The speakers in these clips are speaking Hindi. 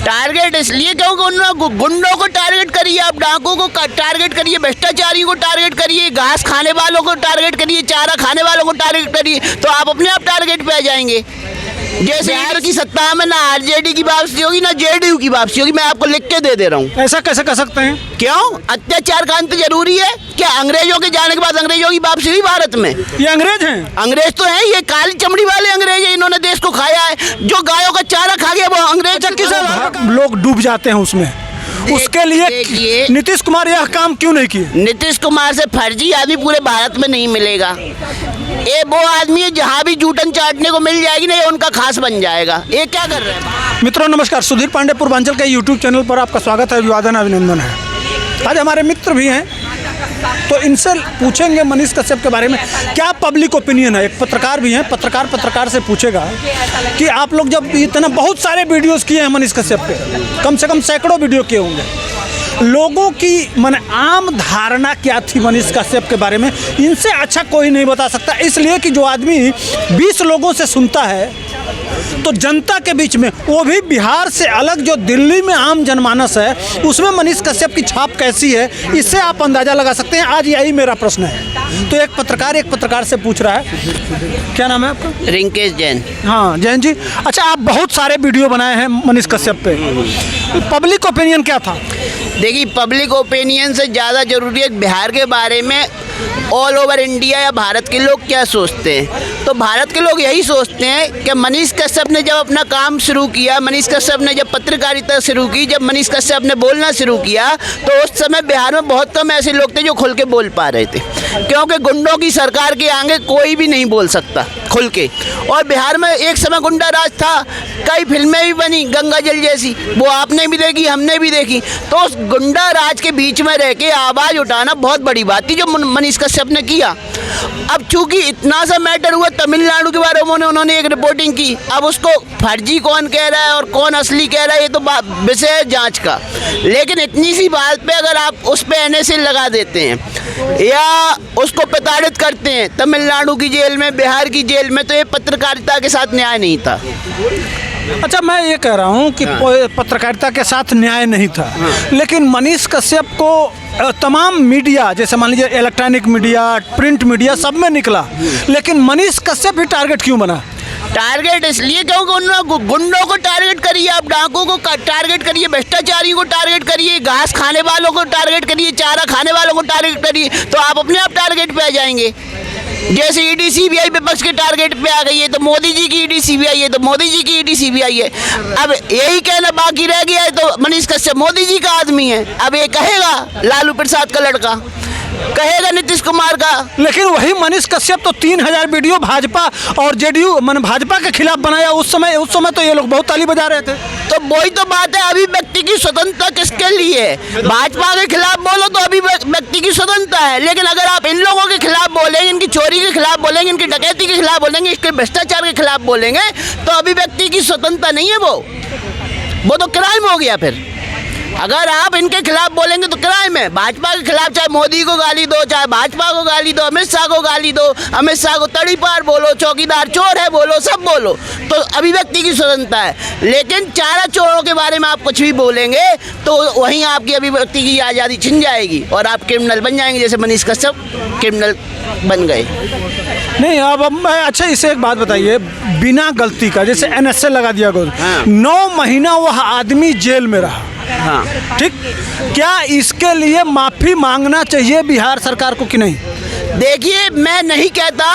टारगेट इसलिए क्योंकि उन्होंने गुंडों को टारगेट करिए, आप डाकुओं को टारगेट करिए, भ्रष्टाचारियों को टारगेट करिए, घास खाने वालों को टारगेट करिए, चारा खाने वालों को टारगेट करिए, तो आप अपने आप टारगेट पे आ जाएंगे। जैसे बिहार की सत्ता में ना आरजेडी की वापसी होगी ना जेडीयू की वापसी होगी, मैं आपको लिख के दे रहा हूँ। ऐसा कैसे कर सकते हैं? क्यों? अत्याचार का अंत जरूरी है क्या? अंग्रेजों के जाने के बाद अंग्रेजों की वापसी हुई भारत में? ये अंग्रेज हैं? अंग्रेज तो हैं, ये काली चमड़ी वाले अंग्रेज हैं, इन्होंने देश को खाया है। जो गायों का चारा खा गया वो अंग्रेज। लोग डूब जाते हैं उसमें, उसके लिए नीतीश कुमार यह काम क्यों नहीं किए? नीतीश कुमार से फर्जी आदमी पूरे भारत में नहीं मिलेगा। ये वो आदमी है जहाँ भी जूठन चाटने को मिल जाएगी ना, ये उनका खास बन जाएगा। ये क्या कर रहे हैं? मित्रों नमस्कार, सुधीर पांडे पूर्वांचल के यूट्यूब चैनल पर आपका स्वागत है, अभिवादन अभिनंदन है। आज हमारे मित्र भी हैं तो इनसे पूछेंगे मनीष कश्यप के बारे में क्या पब्लिक ओपिनियन है। एक पत्रकार भी हैं, पत्रकार से पूछेगा कि आप लोग जब इतना बहुत सारे वीडियोस किए हैं मनीष कश्यप पे, कम से कम सैकड़ों वीडियो किए होंगे, लोगों की मन आम धारणा क्या थी मनीष कश्यप के बारे में, इनसे अच्छा कोई नहीं बता सकता। इसलिए कि जो आदमी 20 लोगों से सुनता है तो जनता के बीच में, वो भी बिहार से अलग जो दिल्ली में आम जनमानस है, उसमें मनीष कश्यप की छाप कैसी है, इससे आप अंदाज़ा लगा सकते हैं। आज यही मेरा प्रश्न है। तो एक पत्रकार से पूछ रहा है, क्या नाम है आपका? रिंकेश जैन। हाँ जैन जी, अच्छा आप बहुत सारे वीडियो बनाए हैं मनीष कश्यप पे, पब्लिक ओपिनियन क्या था? देखिए, पब्लिक ओपिनियन से ज़्यादा ज़रूरी है बिहार के बारे में ऑल ओवर इंडिया या भारत के लोग क्या सोचते हैं। तो भारत के लोग यही सोचते हैं कि मनीष कश्यप ने जब अपना काम शुरू किया, मनीष कश्यप ने जब पत्रकारिता शुरू की, जब मनीष कश्यप ने बोलना शुरू किया, तो उस समय बिहार में बहुत कम ऐसे लोग थे जो खुल के बोल पा रहे थे, क्योंकि गुंडों की सरकार के आगे कोई भी नहीं बोल सकता खुल के। और बिहार में एक समय गुंडा राज था, कई फिल्में भी बनी गंगा जल जैसी, वो आपने भी देखी, हमने भी देखी। तो उस गुंडा राज के बीच में रह के आवाज़ उठाना बहुत बड़ी बात थी जो मनीष कश्यप ने किया। अब चूंकि इतना सा मैटर हुआ तमिलनाडु के बारे में, उन्होंने एक रिपोर्टिंग की, अब उसको फर्जी कौन कह रहा है और कौन असली कह रहा है ये तो विषय है जांच का। लेकिन इतनी सी बात पे अगर आप उस पे NSA लगा देते हैं या उसको प्रताड़ित करते हैं तमिलनाडु की जेल में, बिहार की जेल में, तो ये पत्रकारिता के साथ न्याय नहीं था। अच्छा, मैं ये कह रहा हूँ कि पत्रकारिता के साथ न्याय नहीं था, लेकिन मनीष कश्यप को तमाम मीडिया, जैसे मान लीजिए इलेक्ट्रॉनिक मीडिया, प्रिंट मीडिया, सब में निकला, लेकिन मनीष कश्यप ही टारगेट क्यों बना? टारगेट इसलिए क्योंकि उन्होंने गुंडों को टारगेट करिए, आप डाकुओं को टारगेट करिए, भ्रष्टाचारियों को टारगेट करिए, घास खाने वालों को टारगेट करिए, चारा खाने वालों को टारगेट करिए, तो आप अपने आप टारगेट पे आ जाएंगे। जैसे ED CBI विपक्ष के टारगेट पे आ गई है, तो मोदी जी की ED CBI है, तो मोदी जी की ED CBI है। अब यही कहना बाकी रह गया है, तो मनीष कश्यप मोदी जी का आदमी है। अब ये कहेगा लालू प्रसाद का लड़का, कहेगा नीतीश कुमार का। लेकिन वही मनीष कश्यप तो 3000 वीडियो भाजपा और जेडीयू भाजपा के खिलाफ बनाया उस समय तो ये लोग बहुत ताली बजा रहे थे। तो वही तो बात है, अभिव्यक्ति की स्वतंत्रता किसके लिए है? भाजपा के खिलाफ बोलो तो अभिव्यक्ति की स्वतंत्रता है, लेकिन अगर आप इन लोगों के खिलाफ बोलेंगे, इनकी चोरी के खिलाफ बोलेंगे, इनकी डकैती के खिलाफ बोलेंगे, इसके भ्रष्टाचार के खिलाफ बोलेंगे, तो अभिव्यक्ति की स्वतंत्रता नहीं है, वो तो क्राइम हो गया। फिर अगर आप इनके खिलाफ बोलेंगे तो क्राइम है। भाजपा के खिलाफ चाहे मोदी को गाली दो, चाहे भाजपा को गाली दो, अमित शाह को गाली दो, अमित शाह को तड़ीपार बोलो, चौकीदार चोर है बोलो, सब बोलो, तो अभिव्यक्ति की स्वतंत्रता है। लेकिन चारा चोरों के बारे में आप कुछ भी बोलेंगे तो वहीं आपकी अभिव्यक्ति की आज़ादी छिन जाएगी और आप क्रिमिनल बन जाएंगे, जैसे मनीष कश्यप क्रिमिनल बन गए। नहीं, अब मैं अच्छा इसे एक बात बताइए, बिना गलती का जैसे NSA लगा दिया गया, 9 महीना वह आदमी जेल में रहा, हाँ ठीक, क्या इसके लिए माफ़ी मांगना चाहिए बिहार सरकार को कि नहीं? देखिए, मैं नहीं कहता,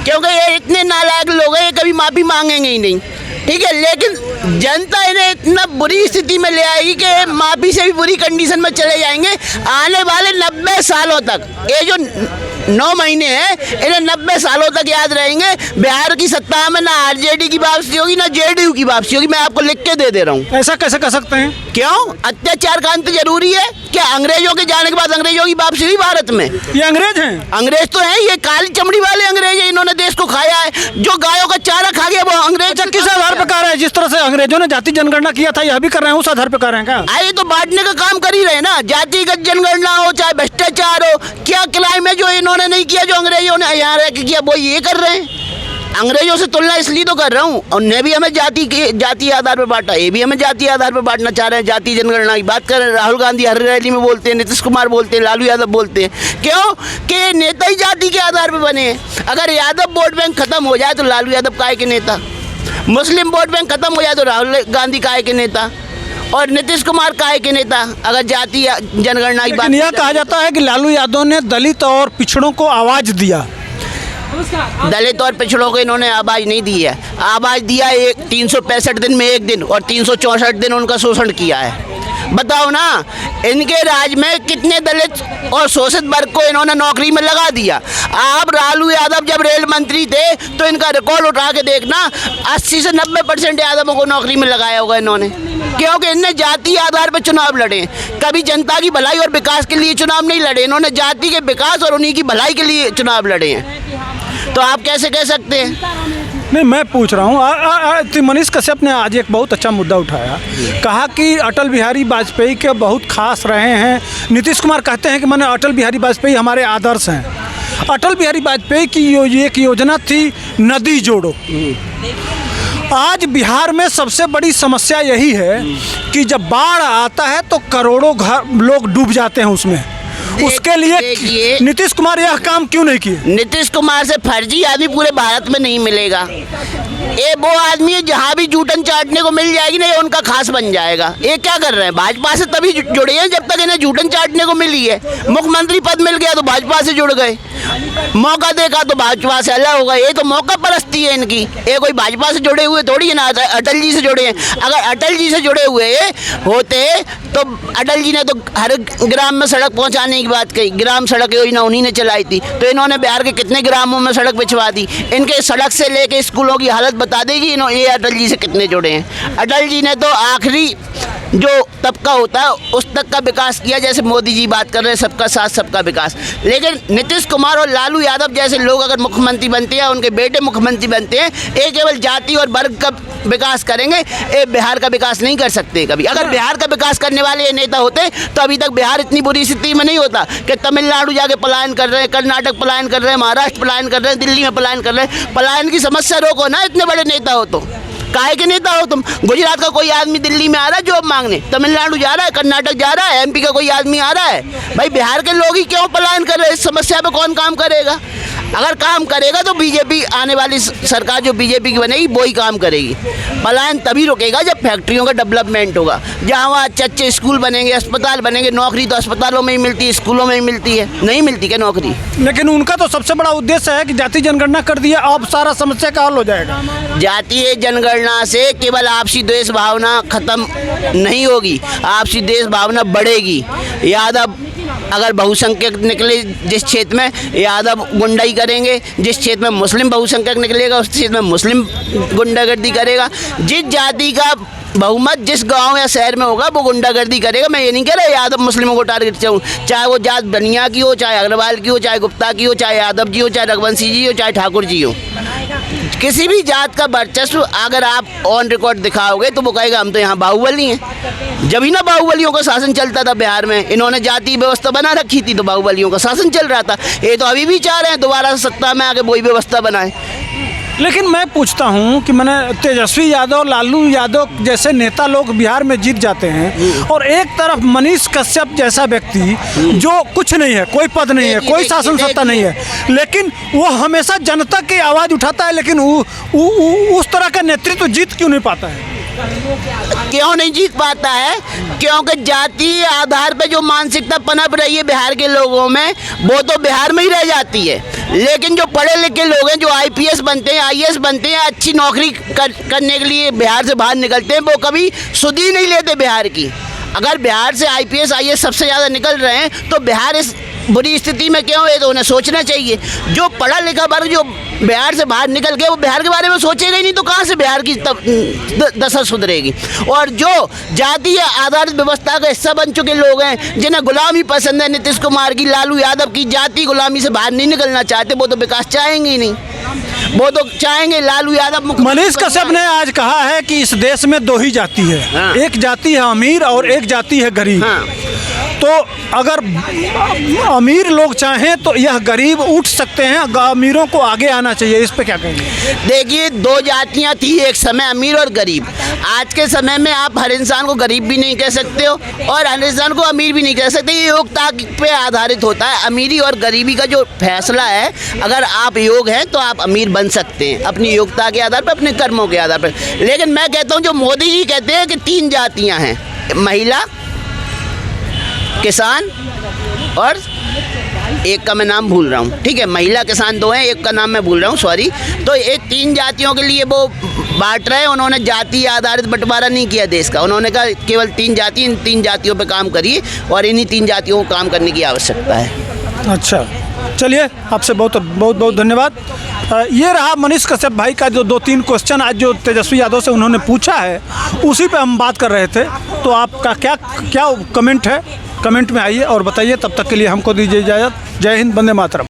क्योंकि ये इतने नालायक लोग हैं, ये कभी माफ़ी मांगेंगे ही नहीं, ठीक है। लेकिन जनता इन्हें इतना बुरी स्थिति में ले आएगी कि माफ़ी से भी बुरी कंडीशन में चले जाएंगे। आने वाले 90 सालों तक ये जो 9 महीने हैं, इन्हें 90 सालों तक याद रहेंगे। बिहार की सत्ता में ना आरजेडी की वापसी होगी ना जेडीयू की वापसी होगी, मैं आपको लिख के दे रहा हूँ। ऐसा कैसे कर सकते हैं? क्यों? अत्याचार का अंत जरूरी है क्या? अंग्रेजों के जाने के बाद अंग्रेजों की वापसी हुई भारत में? ये अंग्रेज हैं? अंग्रेज तो हैं, ये काली चमड़ी वाले अंग्रेज हैं, इन्होंने देश को खाया है। जो गायों का चारा खा गया वो अंग्रेज। अच्छा, किस आधार पर कह रहे हैं? जिस तरह से अंग्रेजों ने जाति जनगणना किया था, यह भी कर रहे हैं, उस आधार पर कर रहे हैं क्या? आइए तो बांटने का काम कर ही रहे ना, जातिगत जनगणना हो चाहे भ्रष्टाचार हो, क्या क्राइम है जो इन्होंने नहीं किया, जो अंग्रेजों ने यहाँ रह के किया, वो ये कर रहे हैं। अंग्रेजों से तुलना इसलिए तो कर रहा हूँ, उन्हें भी हमें जाति आधार पर बांटा, ये भी हमें जाति आधार पर बांटना चाह रहे हैं। जाति जनगणना की बात कर रहे हैं, राहुल गांधी हर रैली में बोलते हैं, नीतीश कुमार बोलते हैं, लालू यादव बोलते हैं। क्यों कि नेता ही जाति के आधार पर बने हैं। अगर यादव वोट बैंक खत्म हो जाए तो लालू यादव काहे के नेता, मुस्लिम वोट बैंक खत्म हो जाए तो राहुल गांधी काहे के नेता, और नीतीश कुमार काहे के नेता, अगर जाति जनगणना की बात। यह कहा जाता है कि लालू यादव ने दलित और पिछड़ों को आवाज़ दिया। दलित और पिछड़ों को इन्होंने आवाज़ नहीं दी है, आवाज़ दिया एक 365 दिन में एक दिन, और 364 दिन उनका शोषण किया है। बताओ ना, इनके राज में कितने दलित और शोषित वर्ग को इन्होंने नौकरी में लगा दिया। आप लालू यादव जब रेल मंत्री थे तो इनका रिकॉर्ड उठा के देखना, 80 से 90% यादवों को नौकरी में लगाया होगा इन्होंने, क्योंकि इनने जाति आधार पर चुनाव लड़े। कभी जनता की भलाई और विकास के लिए चुनाव नहीं लड़े, इन्होंने जाति के विकास और उन्हीं की भलाई के लिए चुनाव लड़े हैं। तो आप कैसे कह सकते हैं? नहीं, मैं पूछ रहा हूँ, मनीष कश्यप ने आज एक बहुत अच्छा मुद्दा उठाया, कहा कि अटल बिहारी वाजपेयी के बहुत खास रहे हैं। नीतीश कुमार कहते हैं कि मैंने अटल बिहारी वाजपेयी हमारे आदर्श हैं। अटल बिहारी वाजपेयी की एक योजना थी नदी जोड़ो। आज बिहार में सबसे बड़ी समस्या यही है कि जब बाढ़ आता है तो करोड़ों लोग डूब जाते हैं उसमें। उसके लिए नीतीश कुमार यह काम क्यों नहीं किए? नीतीश कुमार से फर्जी आदमी पूरे भारत में नहीं मिलेगा। ये वो आदमी है जहाँ भी जूठन चाटने को मिल जाएगी ना, ये उनका खास बन जाएगा। ये क्या कर रहे हैं? भाजपा से तभी जुड़े हैं जब तक इन्हें जूठन चाटने को मिली है। मुख्यमंत्री पद मिल गया तो भाजपा से जुड़ गए, मौका देखा तो भाजपा से अलग हो गए। ये तो मौका परस्ती है इनकी। ये कोई भाजपा से जुड़े हुए थोड़ी है ना, अटल जी से जुड़े हैं। अगर अटल जी से जुड़े हुए होते तो अटल जी ने तो हर ग्राम में सड़क पहुंचाने की बात कही, ग्राम सड़क योजना उन्हीं ने चलाई थी। तो इन्होंने बिहार के कितने ग्रामों में सड़क बिछवा दी। इनके सड़क से लेके स्कूलों की हालत बता देगी ये अटल जी से कितने जुड़े हैं। अटल जी ने तो आखिरी जो तबका होता है उस तक का विकास किया, जैसे मोदी जी बात कर रहे हैं सबका साथ सबका विकास। लेकिन नीतीश कुमार और लालू यादव जैसे लोग अगर मुख्यमंत्री बनते हैं, उनके बेटे मुख्यमंत्री बनते हैं, ये केवल जाति और वर्ग का विकास करेंगे, ये बिहार का विकास नहीं कर सकते कभी। अगर बिहार का विकास करने वाले ये नेता होते तो अभी तक बिहार इतनी बुरी स्थिति में नहीं होता कि तमिलनाडु जाके पलायन कर रहे हैं, कर्नाटक पलायन कर रहे हैं, महाराष्ट्र पलायन कर रहे हैं, दिल्ली में पलायन कर रहे हैं। पलायन की समस्या रोको ना, इतने बड़े नेता हो तो। काहे के नेता हो तुम? गुजरात का कोई आदमी दिल्ली में आ रहा है जॉब मांगने, तमिलनाडु जा रहा है, कर्नाटक जा रहा है, एमपी का कोई आदमी आ रहा है। भाई बिहार के लोग ही क्यों पलायन कर रहे हैं? इस समस्या पे कौन काम करेगा? अगर काम करेगा तो बीजेपी, आने वाली सरकार जो बीजेपी की बनेगी वो ही काम करेगी। पलायन तभी रुकेगा जब फैक्ट्रियों का डेवलपमेंट होगा, जहाँ वहाँ अच्छे स्कूल बनेंगे, अस्पताल बनेंगे। नौकरी तो अस्पतालों में ही मिलती है, स्कूलों में ही मिलती है, नहीं मिलती क्या नौकरी? लेकिन उनका तो सबसे बड़ा उद्देश्य है कि जाति जनगणना कर दिया, अब सारा समस्या का हल हो जाएगा। जातीय जनगणना से केवल आपसी द्वेष भावना खत्म नहीं होगी, आपसी द्वेष भावना बढ़ेगी। यादव अगर बहुसंख्यक निकले जिस क्षेत्र में, यादव गुंडाई करेंगे। जिस क्षेत्र में मुस्लिम बहुसंख्यक निकलेगा उस क्षेत्र में मुस्लिम गुंडागर्दी करेगा। जिस जाति का बहुमत जिस गांव या शहर में होगा वो गुंडागर्दी करेगा। मैं ये नहीं कह रहा यादव मुस्लिमों को टारगेट चाहूँ, चाहे वो जात बनिया की हो, चाहे अग्रवाल की हो, चाहे गुप्ता की हो, चाहे यादव जी हो, चाहे रघुवंशी जी हो, चाहे ठाकुर जी हो। किसी भी जात का वर्चस्व अगर आप ऑन रिकॉर्ड दिखाओगे तो वो कहेगा हम तो यहाँ बाहुबली हैं। जब ही ना बाहुबलियों का शासन चलता था बिहार में, इन्होंने जाति व्यवस्था बना रखी थी तो बाहुबलियों का शासन चल रहा था। ये तो अभी भी चाह रहे हैं दोबारा सत्ता में आके वही व्यवस्था बनाए। लेकिन मैं पूछता हूं कि मैंने तेजस्वी यादव, लालू यादव जैसे नेता लोग बिहार में जीत जाते हैं और एक तरफ मनीष कश्यप जैसा व्यक्ति जो कुछ नहीं है, कोई पद नहीं है, कोई शासन सत्ता नहीं है, लेकिन वो हमेशा जनता की आवाज़ उठाता है। लेकिन उस तरह का नेतृत्व जीत क्यों नहीं पाता है? क्यों नहीं जीत पाता है? क्योंकि जातीय आधार पर जो मानसिकता पनप रही है बिहार के लोगों में वो तो बिहार में ही रह जाती है। लेकिन जो पढ़े लिखे लोग हैं, जो आईपीएस बनते हैं, आईएएस बनते हैं, अच्छी नौकरी करने के लिए बिहार से बाहर निकलते हैं, वो कभी सुध ही नहीं लेते बिहार की। अगर बिहार से आईपीएस आईएएस सबसे ज़्यादा निकल रहे हैं तो बिहार इस बुरी स्थिति में क्यों है? तो उन्हें सोचना चाहिए। जो पढ़ा लिखा वर्ग जो बिहार से बाहर निकल गए वो बिहार के बारे में सोचेगा ही नहीं, तो कहाँ से बिहार की दशा सुधरेगी? और जो जातीय आधारित व्यवस्था का हिस्सा बन चुके लोग हैं, जिन्हें गुलामी पसंद है, नीतीश कुमार की, लालू यादव की, जाति गुलामी से बाहर नहीं निकलना चाहते, वो तो विकास चाहेंगे ही नहीं। वो तो चाहेंगे लालू यादव। मनीष कश्यप ने आज कहा है कि इस देश में दो ही जाति है, एक जाति है अमीर और एक जाति है गरीब। तो अगर अमीर लोग चाहें तो यह गरीब उठ सकते हैं, अमीरों को आगे आना चाहिए, इस पे क्या कहेंगे? देखिए, दो जातियां थी एक समय, अमीर और गरीब। आज के समय में आप हर इंसान को गरीब भी नहीं कह सकते हो और हर इंसान को अमीर भी नहीं कह सकते। ये योग्यता पे आधारित होता है। अमीरी और गरीबी का जो फैसला है, अगर आप योग्य हैं तो आप अमीर बन सकते हैं अपनी योग्यता के आधार पर, अपने कर्मों के आधार पर। लेकिन मैं कहता हूँ, जो मोदी जी कहते हैं कि 3 जातियाँ हैं, महिला, किसान और एक का मैं नाम भूल रहा हूँ, ठीक है, महिला किसान 2 हैं, एक का नाम मैं भूल रहा हूँ, सॉरी। तो ये 3 जातियों के लिए वो बांट रहे हैं। उन्होंने जाति आधारित बंटवारा नहीं किया देश का। उन्होंने कहा केवल 3 जाति, इन 3 जातियों पे काम करिए और इन्हीं 3 जातियों को काम करने की आवश्यकता है। अच्छा, चलिए, आपसे बहुत बहुत बहुत धन्यवाद। ये रहा मनीष कश्यप भाई का जो 2-3 क्वेश्चन आज जो तेजस्वी यादव से उन्होंने पूछा है, उसी पे हम बात कर रहे थे। तो आपका क्या क्या कमेंट है? कमेंट में आइए और बताइए। तब तक के लिए हमको दीजिए इजाज़त। जय हिंद, वंदे मातरम।